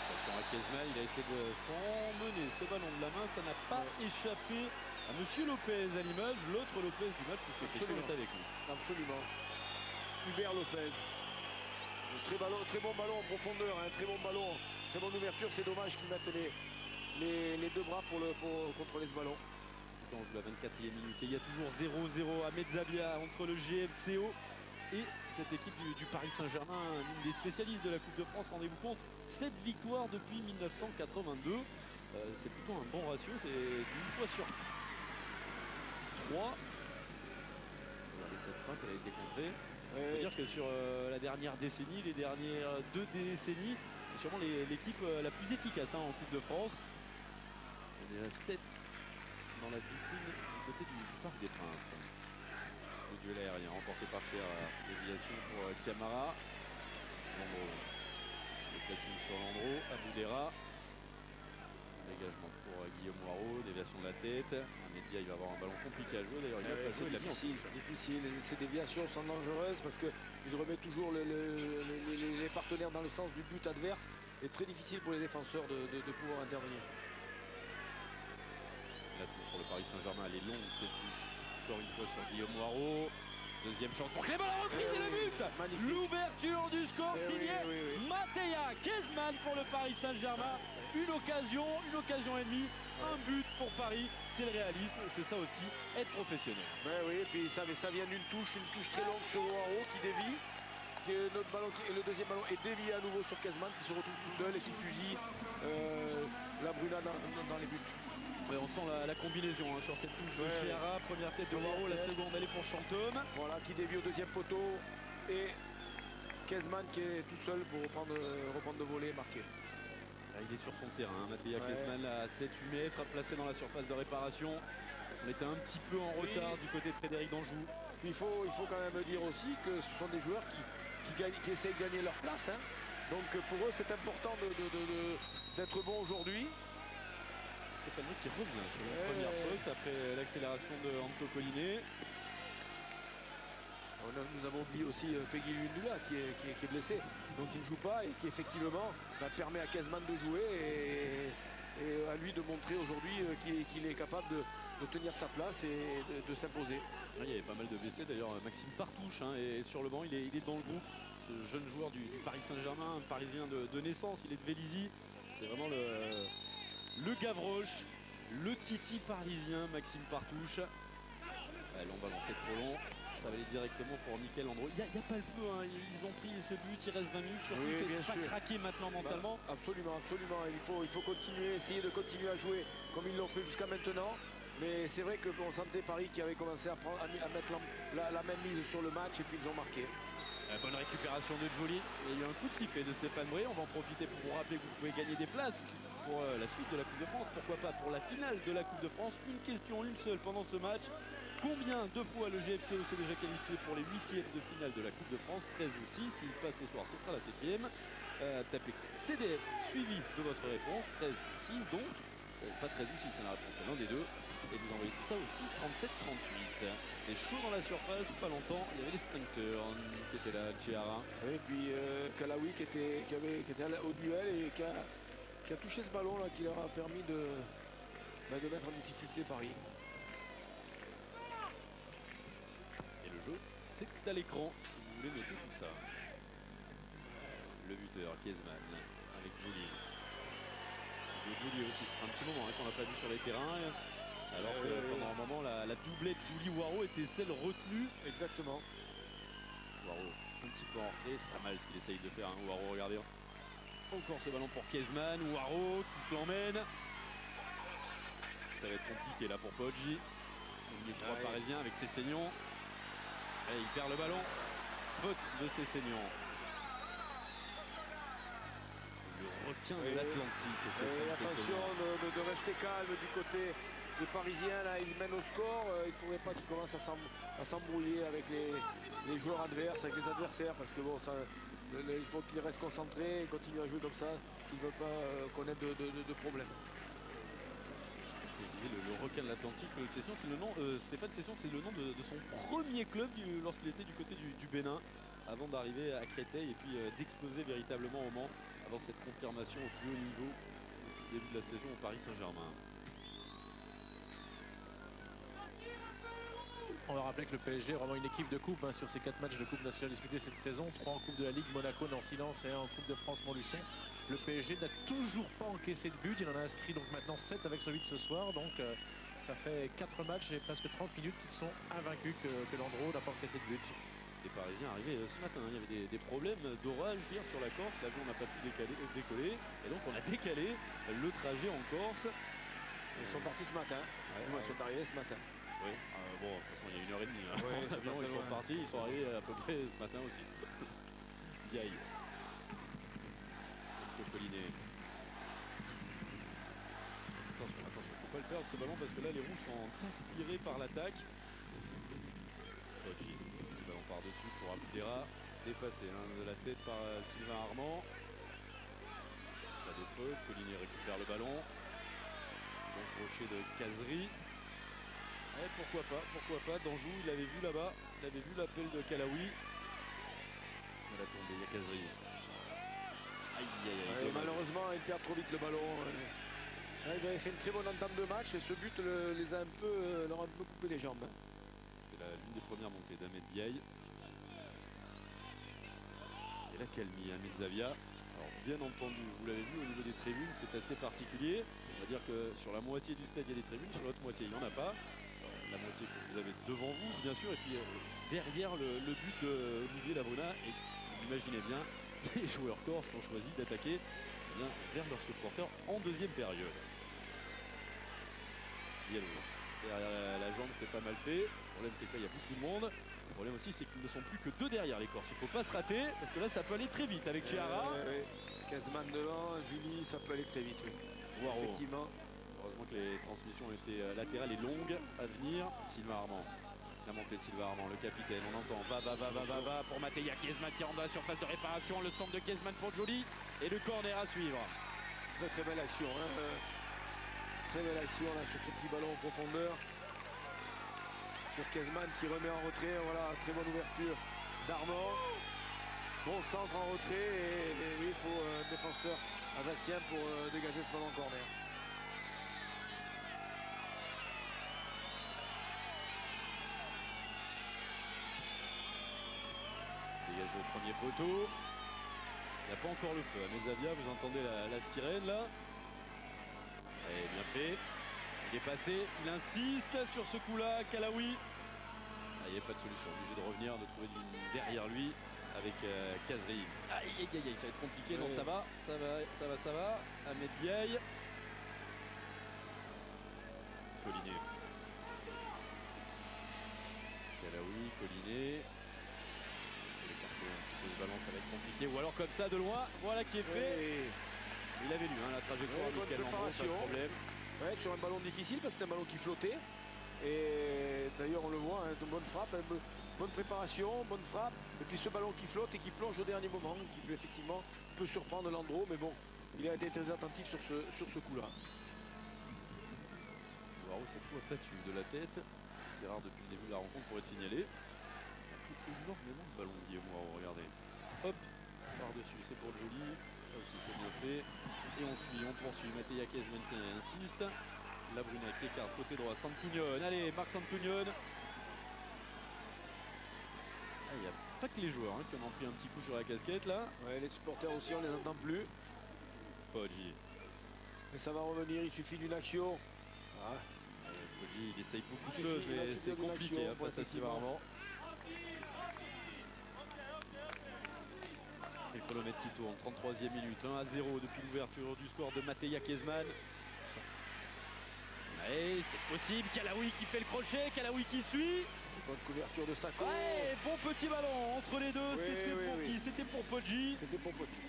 Attention à Kezman, il a essayé de s'emmener ce ballon de la main, ça n'a pas échappé à Monsieur Lopez à l'image, l'autre Lopez du match, puisque Christian est avec nous. Absolument. Hubert Lopez. Très bon ballon en profondeur, très bon ballon, très bonne ouverture. C'est dommage qu'ils mettent les deux bras contre les ballons. On joue la 24e minute et il y a toujours 0-0 à Mezzavia entre le GFCO et cette équipe du Paris Saint-Germain, l'une des spécialistes de la Coupe de France. Rendez-vous compte, 7 victoires depuis 1982. C'est plutôt un bon ratio, c'est une fois sur 3. Regardez cette frappe, elle a été contrée. On peut dire que sur la dernière décennie, les dernières 2 décennies, c'est sûrement l'équipe la plus efficace en Coupe de France. On est à 7 dans la vitrine du côté du Parc des Princes. Le duel aérien remporté par Cher, déviation pour Camara. Landreau. Le placing sur Landreau, Aboudera. Dégagement pour Guillaume Moirot, déviation de la tête. Media, il va avoir un ballon compliqué à jouer. D'ailleurs, il a pas joué, il a mis en touche. Difficile. Ces déviations sont dangereuses parce qu'ils remettent toujours les partenaires dans le sens du but adverse. Et très difficile pour les défenseurs de pouvoir intervenir. La touche pour le Paris Saint-Germain, elle est longue cette touche. Encore une fois sur Guillaume Moirot. Deuxième chance pour Clément, la reprise et le but. L'ouverture du score signé Mattea Kezman pour le Paris Saint-Germain. Une occasion et demie, un but pour Paris. C'est le réalisme, c'est ça aussi, être professionnel. Oui, et puis ça vient d'une touche très longue sur Moirot qui dévie. Notre ballon et le deuxième ballon est dévié à nouveau sur Kezman qui se retrouve tout seul et qui fusille la Bruna dans les buts. Ouais, on sent la combinaison sur cette touche de Chiara. Première tête de Moirot, la seconde elle est pour Chantôme. Voilà, qui dévie au deuxième poteau. Et Kezman qui est tout seul pour reprendre de volée et marquer. Là, il est sur son terrain, Mattea Kezman à 7-8 mètres, placé dans la surface de réparation. On était un petit peu en retard du côté de Frédéric Danjou. Il faut quand même dire aussi que ce sont des joueurs qui essayent de gagner leur place. Donc pour eux c'est important d'être bon aujourd'hui. Stéphane qui revient sur une première faute après l'accélération de Antocollinet. Nous avons oublié aussi Peggy Lundula qui est blessé, donc il ne joue pas et qui effectivement permet à Kezman de jouer et à lui de montrer aujourd'hui qu'il est capable de tenir sa place et de s'imposer. Il y avait pas mal de blessés d'ailleurs. Maxime Partouche est sur le banc, il est dans le groupe. Ce jeune joueur du Paris Saint-Germain, un Parisien de naissance, il est de Vélizy. C'est vraiment le Gavroche, le Titi parisien, Maxime Partouche. Long ballon, c'est trop long. Ça va aller directement pour Nickel Landreau. Il n'y a pas le feu, ils ont pris ce but, il reste 20 minutes. Surtout, c'est pas craquer maintenant mentalement. Absolument. Il faut continuer, essayer de continuer à jouer comme ils l'ont fait jusqu'à maintenant. Mais c'est vrai qu'on sentait Paris qui avait commencé à mettre la même mise sur le match et puis ils ont marqué. Bonne récupération de Joly. Il y a eu un coup de sifflet de Stéphane Bré. On va en profiter pour vous rappeler que vous pouvez gagner des places pour la suite de la Coupe de France. Pourquoi pas pour la finale de la Coupe de France. Une question, une seule pendant ce match. Combien de fois le GFCO s'est déjà qualifié pour les 8e de finale de la Coupe de France? 13 ou 6. S'il passe ce soir, ce sera la 7e. Tapez CDF suivi de votre réponse. 13 ou 6 donc. Pas 13 ou 6, c'est la réponse, c'est l'un des deux. Et vous envoyez tout ça au 6 37 38. C'est chaud dans la surface, pas longtemps. Il y avait les sprinkters qui étaient là, Chiara. Et puis Kalawi qui était au duel et qui a touché ce ballon là qui leur a permis de mettre en difficulté Paris. Et le jeu, c'est à l'écran si vous voulez noter tout ça. Le buteur, Kezman, avec Joly. Joly aussi, c'est un petit moment qu'on n'a pas vu sur les terrains. Alors que pendant un moment, la doublette Joly-Waro était celle retenue. Exactement. Waro un petit peu en retrait, c'est pas mal ce qu'il essaye de faire. Waro, regardez. Encore ce ballon pour Kezman. Waro qui se l'emmène. Ça va être compliqué là pour Poggi. Il est 3 Parisiens avec Cessignon. Et il perd le ballon. Faute de Cessignon. Le requin de l'Atlantique. Attention de rester calme du côté des Parisiens. Là, ils mènent au score. Il ne faudrait pas qu'ils commencent à s'embrouiller avec les joueurs adverses, avec les adversaires, parce que bon, ça, Il faut qu'il reste concentré et continue à jouer comme ça s'il ne veut pas connaître de problèmes. Je disais, le requin de l'Atlantique, Session, c'est le nom, Stéphane Session, c'est le nom de son premier club lorsqu'il était du côté du Bénin, avant d'arriver à Créteil et puis d'exploser véritablement au Mans, avant cette confirmation au plus haut niveau au début de la saison au Paris Saint-Germain. On va rappeler que le PSG est vraiment une équipe de coupe sur ces 4 matchs de coupe nationale disputés cette saison. 3 en coupe de la Ligue, Monaco, Nancy-Lens et 1 en coupe de France, Montluçon. Le PSG n'a toujours pas encaissé de but. Il en a inscrit donc maintenant 7 avec celui de ce soir. Donc ça fait 4 matchs et presque 30 minutes qu'ils sont invaincus que Landreau n'a pas encaissé de but. Les Parisiens arrivaient ce matin, il y avait des problèmes d'orage hier sur la Corse. L'avion n'a pas pu décoller et donc on a décalé le trajet en Corse. Ils sont partis ce matin. Ils sont arrivés ce matin. Oui. Bon, de toute façon, il y a 1h30. Ouais, Ils sont partis, ils sont arrivés à peu près ce matin aussi. Vieille. Collinet. Attention, il ne faut pas le perdre ce ballon parce que là, les rouges sont aspirés par l'attaque. Poggi, petit ballon par-dessus pour Abdera. Dépassé de la tête par Sylvain Armand. Pas de faute, Collinet récupère le ballon. Bon crochet de Cazerie. Et pourquoi pas, Danjou, il avait vu là-bas, il avait vu l'appel de Kalaoui. Il a tombé, il y a Cazerie. Aïe, malheureusement, il perd trop vite le ballon. Ils avaient fait une très bonne entame de match et ce but leur a un peu coupé les jambes. C'est l'une des premières montées d'Ahmed Biaye. Et la calmie, Ahmed Zavia. Alors bien entendu, vous l'avez vu au niveau des tribunes, c'est assez particulier. On va dire que sur la moitié du stade, il y a des tribunes, sur l'autre moitié, il n'y en a pas. La moitié que vous avez devant vous, bien sûr, et puis derrière le but d'Olivier Labruna. Et vous imaginez bien, les joueurs corses ont choisi d'attaquer vers leurs supporters en deuxième période. Diallo, derrière la jambe, c'était pas mal fait. Le problème, c'est qu'il y a beaucoup de monde. Le problème aussi, c'est qu'ils ne sont plus que 2 derrière les Corses. Il ne faut pas se rater, parce que là, ça peut aller très vite avec Chiara. Kazman devant, Julie, ça peut aller très vite, oui. Waro. Effectivement. Heureusement que les transmissions ont été latérales et longues à venir. Sylvain Armand. La montée de Sylvain Armand, le capitaine, on entend va pour Mattia Kiesman qui rentre dans la surface de réparation. Le centre de Kiesman pour Joly et le corner à suivre. Très belle action. Très belle action là, sur ce petit ballon en profondeur. Sur Kiesman qui remet en retrait. Voilà, très bonne ouverture d'Armand. Bon centre en retrait et oui, il faut un défenseur ajaxien pour dégager ce ballon en corner. Dégagé au premier poteau. Il n'y a pas encore le feu. Ahmed Zavia, vous entendez la sirène là. Et bien fait. Il est passé. Il insiste sur ce coup-là. Kalaoui. Il n'y a pas de solution. Obligé de revenir, de trouver derrière lui avec Cazerie. Aïe, ça va être compliqué. Non, ça va. Ahmed Biaye. Collinet. Kalaoui, Collinet. Un petit peu de ballon, ça va être compliqué. Ou alors comme ça de loin, voilà qui est fait. Il avait lu la trajectoire de préparation. Pas de problème. Ouais, sur un ballon difficile parce que c'est un ballon qui flottait. Et d'ailleurs on le voit, de bonne frappe, bonne préparation, bonne frappe. Et puis ce ballon qui flotte et qui plonge au dernier moment, qui peut effectivement surprendre Landreau, mais bon, il a été très attentif sur ce coup-là. Waro cette fois battu de la tête. C'est rare depuis le début de la rencontre pour être signalé. Énormément de ballons Guillaume Waro, regardez. Hop, par-dessus, c'est pour Joly. Ça aussi c'est bien fait. Et on poursuit. Mattia Kiesman qui insiste. Labruna qui écarte côté droit. Santunion. Allez, Marc Santunion. Il n'y a pas que les joueurs qui en ont pris un petit coup sur la casquette là. Ouais, les supporters aussi, on les entend plus. Poggi. Mais ça va revenir, il suffit d'une action. Poggi, il essaye beaucoup de choses, mais c'est compliqué face à Sylvain Armand. Et le chronomètre qui tourne, 33e minute, 1-0 depuis l'ouverture du score de Mattia Kiesman. Et c'est possible, Kalaoui qui fait le crochet, Kalaoui qui suit. Bonne couverture de Sako. Ouais, bon petit ballon entre les deux, c'était pour qui? C'était pour Poggi. C'était pour Poggi.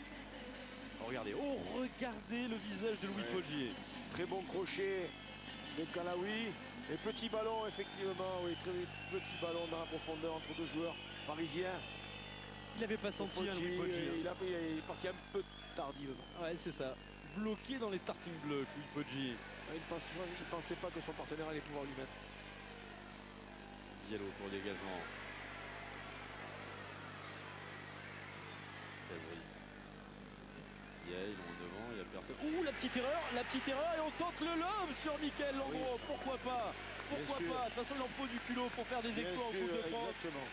Regardez le visage de Louis Poggi. Très bon crochet de Kalaoui. Et petit ballon, effectivement, oui, très petit ballon dans la profondeur entre deux joueurs parisiens. Il n'avait pas senti un Louis Poggi. Il est parti un peu tardivement. Ouais, c'est ça. Bloqué dans les starting blocks, Louis Poggi. Il ne pensait pas que son partenaire allait pouvoir lui mettre. Diallo pour le dégagement. Casery. Il est loin devant, il n'y a personne. Ouh, la petite erreur et on tente le lob sur Mickaël Landreau. Oui. Pourquoi pas? Pourquoi pas? De toute façon, il en faut du culot pour faire des exploits en Coupe de France. Exactement.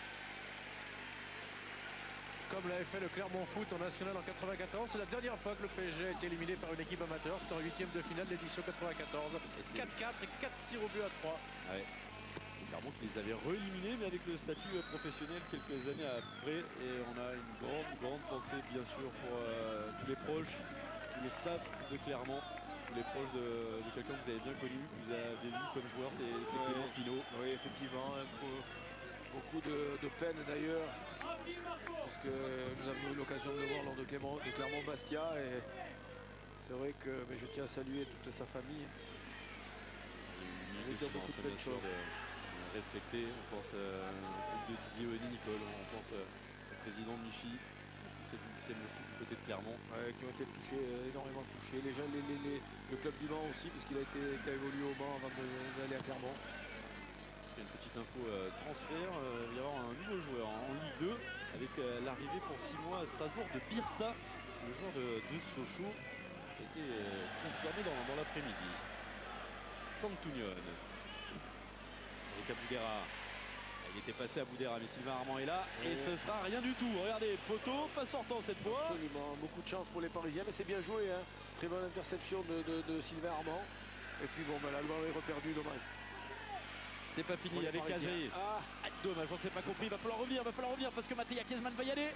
Comme l'avait fait le Clermont Foot en national en 94, c'est la dernière fois que le PSG a été éliminé par une équipe amateur. C'était en 8e de finale de l'édition 94. 4-4 et 4 tirs au but à 3. Ouais. Clermont qui les avait re-éliminés, mais avec le statut professionnel quelques années après. Et on a une grande pensée, bien sûr, pour tous les proches, tout le staff de Clermont, tous les proches de quelqu'un que vous avez bien connu, que vous avez vu comme joueur, c'est Clément Pinault. Oui, effectivement. Beaucoup de peine d'ailleurs, parce que nous avons eu l'occasion de le voir lors de Clermont-Bastia. Et c'est vrai que je tiens à saluer toute sa famille. Il y a beaucoup de belles choses. Respecté, on pense de Didier Oni, Nicole, on pense au président Michi, tous ces gens qui aiment le foot du côté de Clermont. Ouais, qui ont été touchés, énormément touchés. Les gens, le club du Mans aussi, puisqu'il a évolué au Mans avant d'aller à Clermont. Une petite info transfert, il va y avoir un nouveau joueur en Ligue 2 avec l'arrivée pour 6 mois à Strasbourg de Birsa, le joueur de Sochaux. Ça a été confirmé dans l'après-midi. Santunion. Avec Aboudera. Il était passé à Aboudera, mais Sylvain Armand est là. Et ce sera rien du tout. Regardez, poteau, pas sortant cette fois. Absolument, beaucoup de chance pour les Parisiens, mais c'est bien joué. Hein. Très bonne interception de Sylvain Armand. Et puis bon, ben, l'Allemand est reperdu, dommage. C'est pas fini avec Casery. Dommage, on ne s'est pas compris. Il va falloir revenir parce que Mattia Kezman va y aller.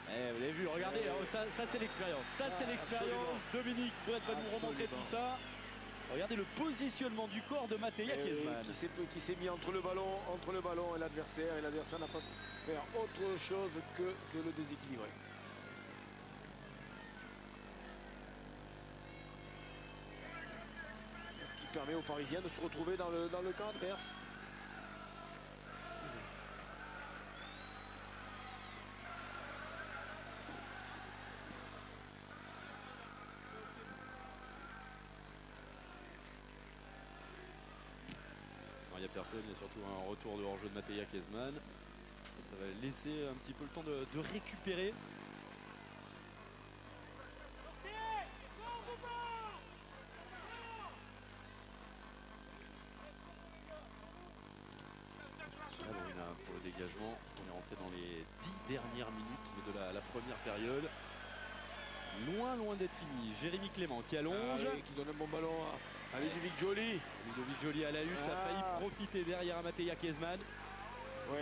Vous avez vu, regardez, ça c'est l'expérience. Ça c'est l'expérience. Dominique Brett va nous remontrer tout ça. Regardez le positionnement du corps de Mattia Kezman. Qui s'est mis entre le ballon et l'adversaire. Et l'adversaire n'a pas pu faire autre chose que de le déséquilibrer. Ce qui permet aux Parisiens de se retrouver dans le camp adverse. Il n'y a personne, il y a surtout un retour de hors-jeu de Mattia Kezman. Et ça va laisser un petit peu le temps de récupérer. Alors, pour le dégagement, on est rentré dans les 10 dernières minutes de la première période. Loin d'être fini. Jérémy Clément qui allonge. Qui donne un bon ballon à Ludovic Joly. Ludovic Joly à la lutte, ça a failli profiter derrière à Mattia Kezman. Oui.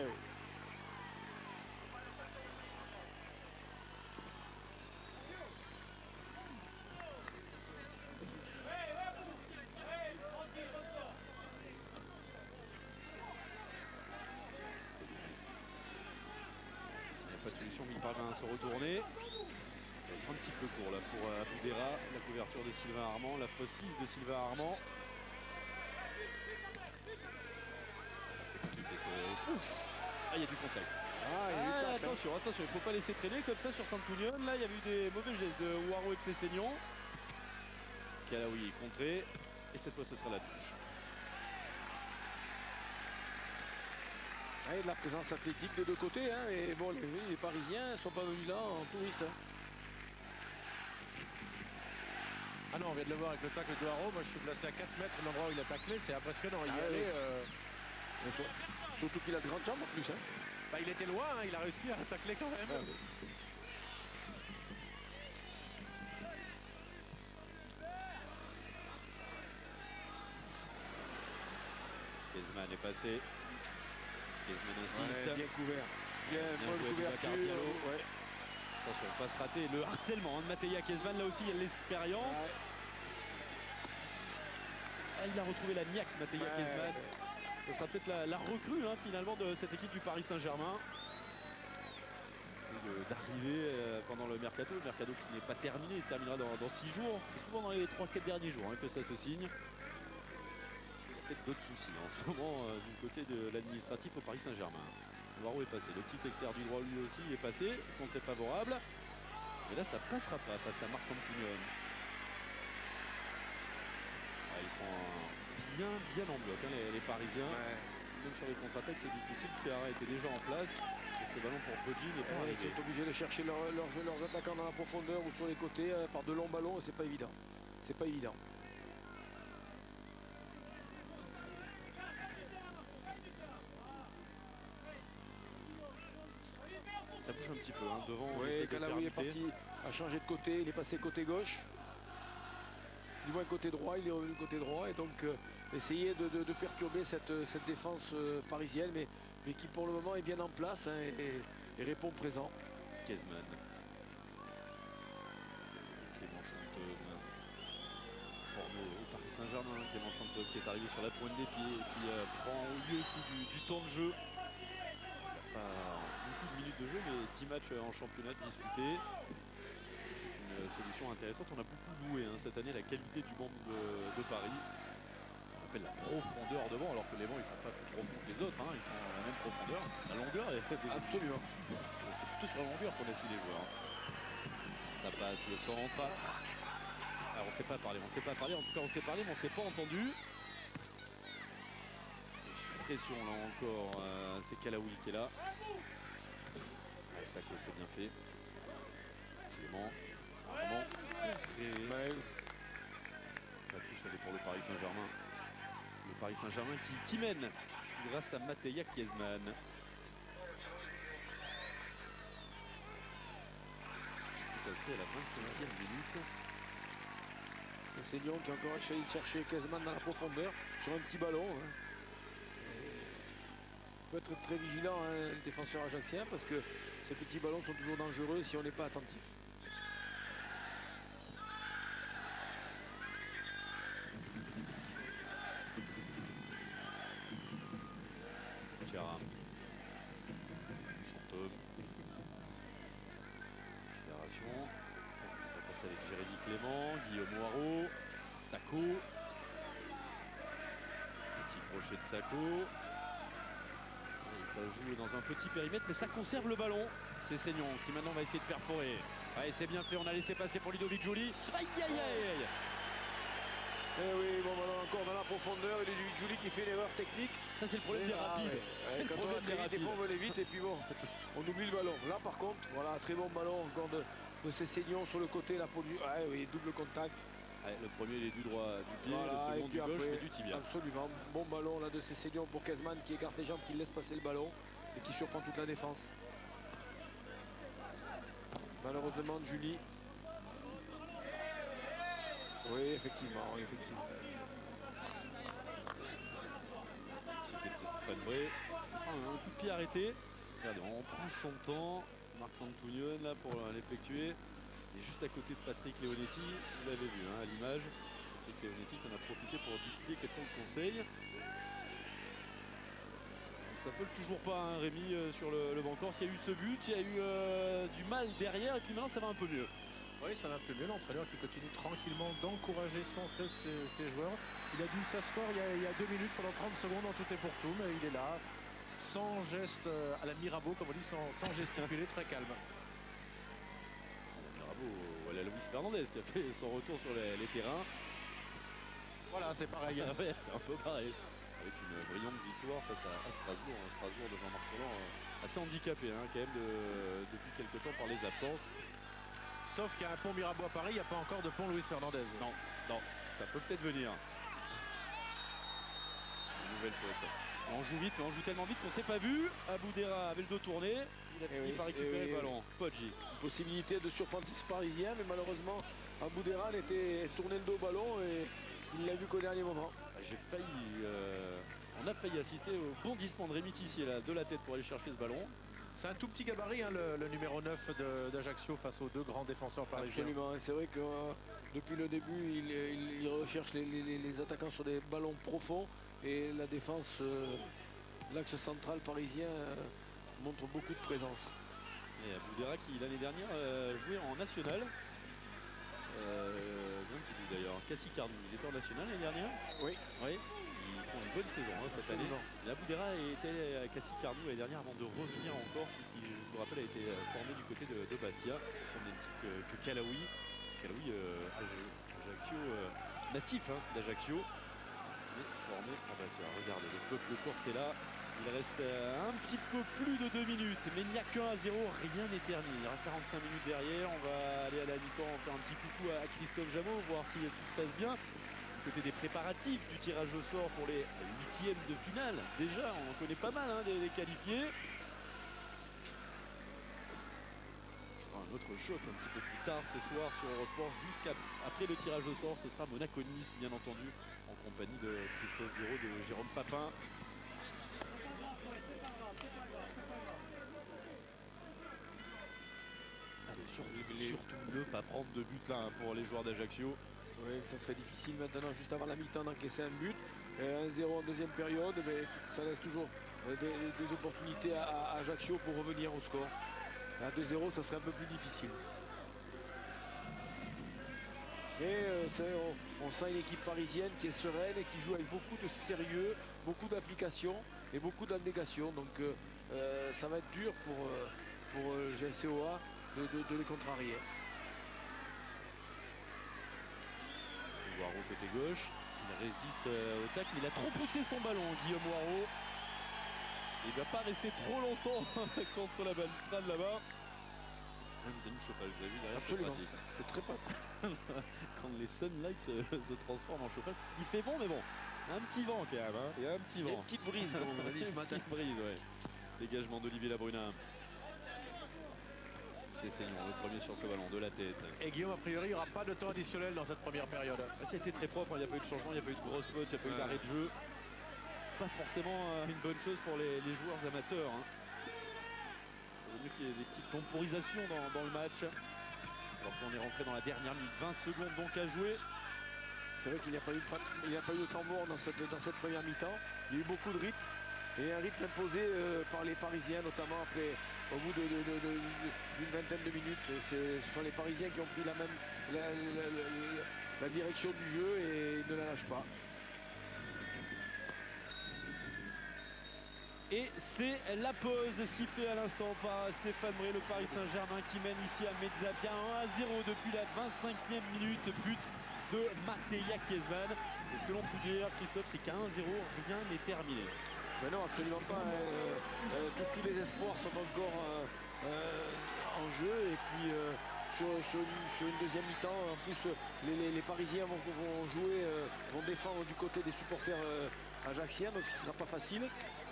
Il n'y a pas de solution, mais il parvient à se retourner. Ça va être un petit peu court là pour Aboudera. La couverture de Sylvain Armand, la fausse piste de Sylvain Armand. C'est compliqué. Ouf. Il y a du contact. Attention, il ne faut pas laisser traîner comme ça sur Santunion. Là, il y a eu des mauvais gestes de Waro et de Cessignon. Kalaoui est contré. Et cette fois, ce sera la touche. De la présence athlétique des deux côtés. Hein, et bon, les Parisiens ne sont pas venus là en touristes. Hein. Ah non, on vient de le voir avec le tacle de Haro. Moi, je suis placé à 4 mètres de l'endroit où il a taclé. C'est impressionnant. Surtout qu'il a de grandes jambes en plus. Hein. Bah, il était loin, hein. Il a réussi à tacler quand même. Kezman est passé. Kezman insiste. Bien couvert. Bien joué couverture. Ouais. Attention, passe ratée. Le harcèlement de Mattia Kezman. Là aussi, il y a l'expérience. Il a retrouvé la niaque, Mattia Kezman. Ce sera peut-être la recrue finalement de cette équipe du Paris Saint-Germain. D'arriver pendant le mercato qui n'est pas terminé, il se terminera dans 6 jours. C'est souvent dans les 3-4 derniers jours que ça se signe. Il y a peut-être d'autres soucis en ce moment du côté de l'administratif au Paris Saint-Germain. Navarro est passé. Le petit extérieur du droit lui aussi est passé. Contre est favorable. Mais là, ça passera pas face à Marc Sampignon. Ah, ils sont bien en bloc, hein, les Parisiens. Ouais. Même sur les contre-attaques, c'est difficile. Serra était déjà en place. Et ce ballon pour Poggi n'est pas Ils arrivé. sont obligés de chercher leurs attaquants dans la profondeur ou sur les côtés par de longs ballons. C'est pas évident. C'est pas évident. Ça bouge un petit peu hein, devant. on Oui, essaie de Calaoui est permuter. parti, a changé de côté, il est passé côté gauche. Du moins côté droit, il est revenu côté droit. Et donc essayer de perturber cette défense parisienne, mais qui pour le moment est bien en place hein, et répond présent. Kezman. Clément Chanteux. Forneau au Paris Saint-Germain. Clément Chanteux qui est arrivé sur la pointe des pieds et qui prend lui aussi du temps de jeu. Pas beaucoup de minutes de jeu, mais 10 matchs en championnat disputés. C'est une solution intéressante. On a beaucoup loué hein, cette année la qualité du banc de Paris. On appelle la profondeur devant, alors que les bancs ils sont pas plus profonds que les autres. Hein. Ils font la même profondeur. La longueur est Absolument. c'est plutôt sur la longueur qu'on assis les joueurs. Hein. Ça passe le centre. Alors on ne s'est pas parlé, en tout cas on s'est parlé, mais on ne s'est pas entendu. Et sous pression là encore, c'est Calaoui qui est là. Sako c'est bien fait. Clément, vraiment très... La touche elle est pour le Paris Saint-Germain. Le Paris Saint-Germain qui mène grâce à Mateja Kezman. Inscrit à la 25e minute. C'est Seignon qui a encore essayé de chercher Kezman dans la profondeur sur un petit ballon. Hein. Il faut être très vigilant, hein, le défenseur ajaxien, parce que ces petits ballons sont toujours dangereux si on n'est pas attentif. Chiara. Chanteux. Accélération. On va passer avec Jérémy Clément, Guillaume Moirot, Sako. Petit crochet de Sako. Et ça joue dans un petit périmètre, mais ça conserve le ballon. C'est Seignon qui maintenant va essayer de perforer. Ouais, c'est bien fait, on a laissé passer pour Ludovic Joly. Aïe aïe aïe. Eh oui, bon ballon encore dans la profondeur, et Ludovic Joly qui fait une erreur technique. Ça c'est le problème des rapides. Ouais. C'est le Quand on problème va des très vite, des rapides. fois on veut aller vite et puis bon, on oublie le ballon. Là par contre, voilà, très bon ballon encore de Seignon sur le côté, la produit. Ouais, oui, double contact. Ouais, le premier il est du droit du pied, Voilà, le et second puis du gauche, après, mais du tibia. Absolument, bon ballon là de Seignon pour Kezman qui écarte les jambes, qui laisse passer le ballon et qui surprend toute la défense. Malheureusement Julie. Oui, effectivement, oui, effectivement. C'était de Stéphane Bray. Ce sera un coup de pied arrêté. Regardez, on prend son temps. Marc Sampignon là pour l'effectuer. Il est juste à côté de Patrick Leonetti. Vous l'avez vu hein, à l'image. Patrick Leonetti qui en a profité pour distiller quelques conseils. Ça ne toujours pas hein, Rémi sur le banc corse. Il y a eu ce but, il y a eu du mal derrière et puis maintenant ça va un peu mieux. Oui, ça va un peu mieux. L'entraîneur qui continue tranquillement d'encourager sans cesse ses joueurs. Il a dû s'asseoir il y a 2 minutes pendant 30 secondes en tout et pour tout, mais il est là, sans geste à la Mirabeau, comme on dit, sans gesticuler, très calme. Bravo à la Luis Fernandez qui a fait son retour sur les terrains. Voilà, c'est pareil. Ah ouais, c'est un peu pareil. Avec une brillante victoire face à Strasbourg. Un Strasbourg de Jean-Marc Sollan assez handicapé hein, quand même depuis quelques temps par les absences. Sauf qu'il y a un pont Mirabeau à Paris, il n'y a pas encore de pont Luis Fernandez. Non, ça peut peut-être venir. Une nouvelle faute. On joue vite, mais on joue tellement vite qu'on ne s'est pas vu. Aboudera avait le dos tourné. Il a fini par récupérer le ballon. Poggi. Une possibilité de surprendre ce Parisien, mais malheureusement, Aboudera était tourné le dos au ballon et il l'a vu qu'au dernier moment. J'ai failli. On a failli assister au bondissement de Rémi Tissier là, de la tête pour aller chercher ce ballon. C'est un tout petit gabarit, hein, le numéro 9 d'Ajaccio face aux deux grands défenseurs parisiens. Absolument, et c'est vrai que depuis le début, il recherche les attaquants sur des ballons profonds et la défense, l'axe central parisien montre beaucoup de présence. Et Aboudera qui l'année dernière jouait en national. Un petit bout d'ailleurs. Cassie Carnou, ils étaient en national l'année dernière. Oui. Oui. font une bonne saison cette année. La Boudera était à Cassis Carnou l'année dernière avant de revenir en Corse, qui je vous rappelle a été formé du côté de Bastia, comme même type que Calaoui. Calaoui, Ajaccio, natif d'Ajaccio, mais formé à Bastia. Regardez, le peuple corse est là. Il reste un petit peu plus de 2 minutes, mais il n'y a qu'1-0, rien n'est terminé. Il y aura 45 minutes derrière. On va aller à la mi-temps, faire un petit coucou à Christophe Jameau, voir si tout se passe bien. Du côté des préparatifs du tirage au sort pour les 8e de finale. Déjà, on en connaît pas mal des qualifiés. Un autre choc un petit peu plus tard ce soir sur Eurosport, jusqu'après le tirage au sort. Ce sera Monaco-Nice, bien entendu, en compagnie de Christophe Bureau, de Jérôme Papin. Allez, surtout ne pas prendre de but là pour les joueurs d'Ajaccio. Oui, ça serait difficile maintenant, juste avant la mi-temps, d'encaisser un but. 1-0 en deuxième période, mais ça laisse toujours des opportunités à Ajaccio pour revenir au score. À 2-0, ça serait un peu plus difficile. Mais on sent une équipe parisienne qui est sereine et qui joue avec beaucoup de sérieux, beaucoup d'application et beaucoup d'abnégation. Donc ça va être dur pour GFCOA de les contrarier. Waro côté gauche, il résiste au tacle, mais il a trop poussé son ballon, Guillaume Waro. Il ne va pas rester trop longtemps contre la balustrade là-bas. Vous avez vu le chauffage, vous avez vu derrière. Absolument, c'est très pratique. Quand les sunlights se transforment en chauffage, il fait bon, mais bon, un petit vent quand même. Il y a un petit vent. Il y a une petite brise, comme on a dit ce matin. Une petite brise, ouais. Dégagement d'Olivier Labruna. C'est Seignon, le premier sur ce ballon, de la tête. Et Guillaume, a priori, il n'y aura pas de temps additionnel dans cette première période. C'était très propre, il n'y a pas eu de changement, il n'y a pas eu de grosse faute, il n'y a pas eu d'arrêt de jeu. C'est pas forcément une bonne chose pour les joueurs amateurs. Ça vaut mieux qu'il y ait des petites temporisations dans le match. Alors qu'on est rentré dans la dernière minute, 20 secondes donc à jouer. C'est vrai qu'il n'y a pas eu de temps mort dans cette première mi-temps. Il y a eu beaucoup de rythme. Et un rythme imposé par les Parisiens, notamment au bout d'une vingtaine de minutes. Ce sont les Parisiens qui ont pris la direction du jeu et ne la lâchent pas. Et c'est la pause sifflée à l'instant par Stéphane Bré, le Paris Saint-Germain qui mène ici à Mezzavia 1-0 depuis la 25e minute. But de Mateja Kezman. Et ce que l'on peut dire, Christophe, c'est qu'à 1-0, rien n'est terminé. Mais non, absolument pas. Tous les espoirs sont encore en jeu. Et puis sur une deuxième mi-temps, en plus, les Parisiens vont jouer, vont défendre du côté des supporters ajaxiens. Donc ce ne sera pas facile.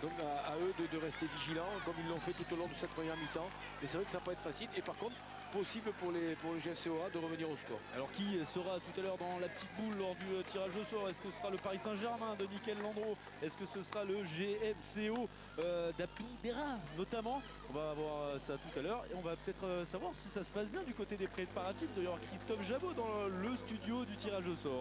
Donc à eux de rester vigilants, comme ils l'ont fait tout au long de cette première mi-temps. Et c'est vrai que ça ne va pas être facile. Et par contre, possible pour le GFCOA de revenir au score. Alors qui sera tout à l'heure dans la petite boule lors du tirage au sort? Est-ce que ce sera le Paris Saint-Germain de Mikel Landreau? Est-ce que ce sera le GFCO d'Apoudera notamment? On va voir ça tout à l'heure et on va peut-être savoir si ça se passe bien du côté des préparatifs. D'ailleurs, Christophe Jabot dans le studio du tirage au sort.